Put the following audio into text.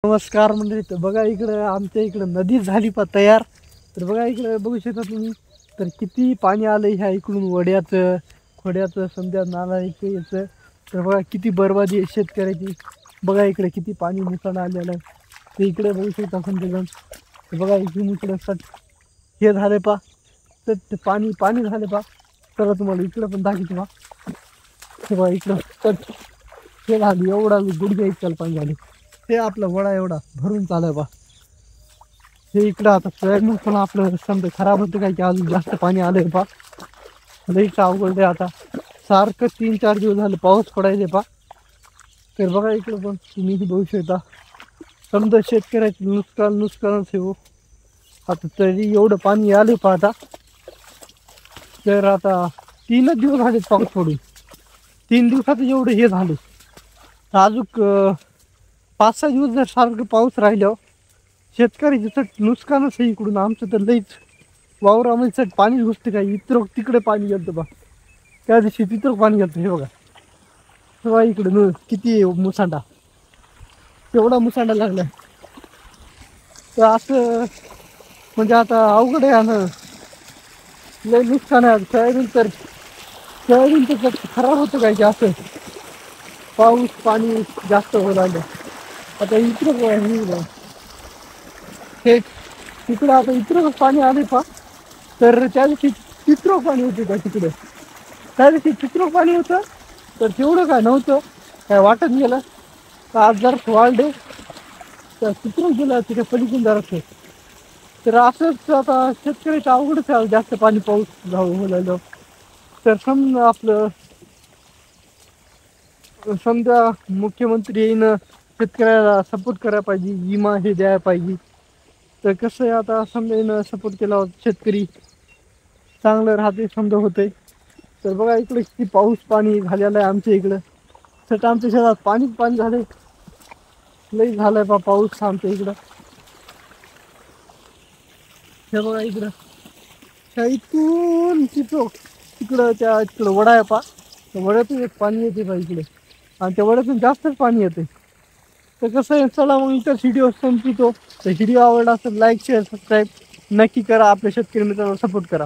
नमस्कार मंडळी. तर बघा इकडं आमच्या इकडं नदी झाली पा तयार. तर बघा इकडं बघू शकता तुम्ही, तर किती पाणी आलं ह्या इकडून वड्याचं खोड्याचं समजा नाला इकडे याचं. तर बघा किती बरबादी आहे शेतकऱ्याची. बघा इकडे किती पाणी मुसळा आलेलं आहे. ते इकडे बघू शकता समजा. तर बघा इकडून इकडं सट हे झाले पा, तर पाणी पाणी झाले पा. तर तुम्हाला इकडं पण दाखवतो पा. तर बघा इकडं सट हे झाली, एवढा गुडघ्या इतक्याला पाणी झाले. ते आपला वडा एवढा भरून चालय बा. हे इकडं आता सोयाबीन पण आपलं समजा खराब होतं काय की अजून जास्त पाणी आलंय पा. लईच अवघड आहे आता. सारखं 3-4 दिवस झाले पाऊस पडायचे पा. तर बघा इकडं पण तुम्ही बघू शकता समजा शेतकऱ्याचं नुकसानच आहे हो. आता तरी एवढं पाणी आले पा आता. तर आता 3च दिवस झाले पाऊस पडून. 3 दिवसात एवढं हे झालं. अजून 5-6 दिवस जर सारखं पाऊस राहिल्यावर शेतकऱ्याचं चट नुकसानच आहे. इकडून आमचं तर लईच वावरामध्ये चट पाणी घुसते काय. इतर तिकडे पाणी गेलं बा. त्या दिवशी तिथं पाणी गेलं. हे बघा तेव्हा इकडं किती मुसांडा, एवढा मुसांडा लागला. तर असं म्हणजे आता अवघड आहे ना. लय नुकसान आहे. सोयाबीन तर खराब होतं काय की असं पाऊस पाणी जास्त होऊ लागलं. आता इकडं हे तिकडं आता इकडं पाणी आले पा. तर त्या दिवशी चित्र पाणी होते का तिकडे. त्या दिवशी चित्र पाणी होतं. तर तेवढं काय नव्हतं, काय वाटत गेलं. तर आज जरा वाढले तर चित्र गेलं तिथे पलीकडून जरासं. तर असंच आता शेतकऱ्याचं अवघडच आहे. जास्त पाणी पाऊस झालं तर समजा आपलं समजा मुख्यमंत्री येईन शेतकऱ्याला सपोर्ट करायला पाहिजे, विमा हे द्यायला पाहिजे. तर कसं आहे आता समजा येणं सपोर्ट केला शेतकरी चांगलं राहते समजा होते. तर बघा इकडे किती पाऊस पाणी झालेलं आहे आमच्या इकडं. सट आमच्या शेतात पाणीच पाणी झाले. लई झालंय बा पाऊस आमच्या इकडं. हे बघा इकडं त्या इथून तिकडं त्या तिकडं वडा आहे पा. त्या वड्यातून एक पाणी येते पा इकडे. आणि त्या वड्यातून जास्तच पाणी येते. तर कसं आहे चला मग इतर व्हिडिओ संपतो. तर व्हिडिओ आवडला असेल लाईक शेअर सबस्क्राईब नक्की करा. आपल्या शेतकरी मित्रांना सपोर्ट करा.